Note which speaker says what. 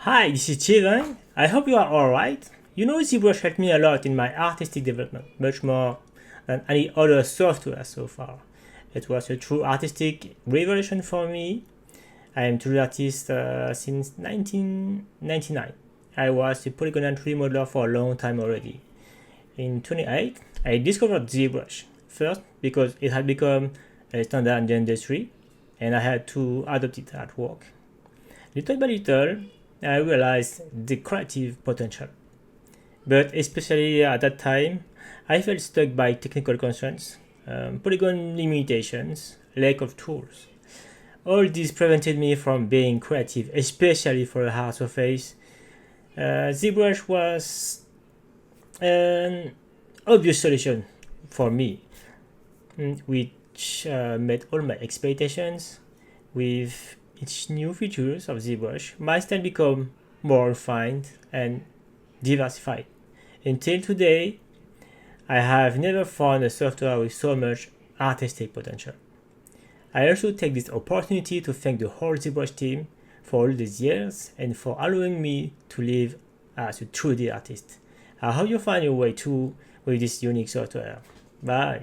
Speaker 1: Hi, this is Vang. I hope you are alright. You know, ZBrush helped me a lot in my artistic development, much more than any other software so far. It was a true artistic revelation for me. I am a 3D artist since 1999. I was a polygon and 3D modeler for a long time already. In 2008, I discovered ZBrush. First, because it had become a standard in the industry, and I had to adopt it at work. Little by little, I realized the creative potential. But especially at that time, I felt stuck by technical constraints, polygon limitations, lack of tools. All this prevented me from being creative, especially for a hard surface. ZBrush was an obvious solution for me, which met all my expectations. With each new features of ZBrush, my style become more refined and diversified. Until today, I have never found a software with so much artistic potential. I also take this opportunity to thank the whole ZBrush team for all these years and for allowing me to live as a 3D artist. I hope you find your way too with this unique software. Bye.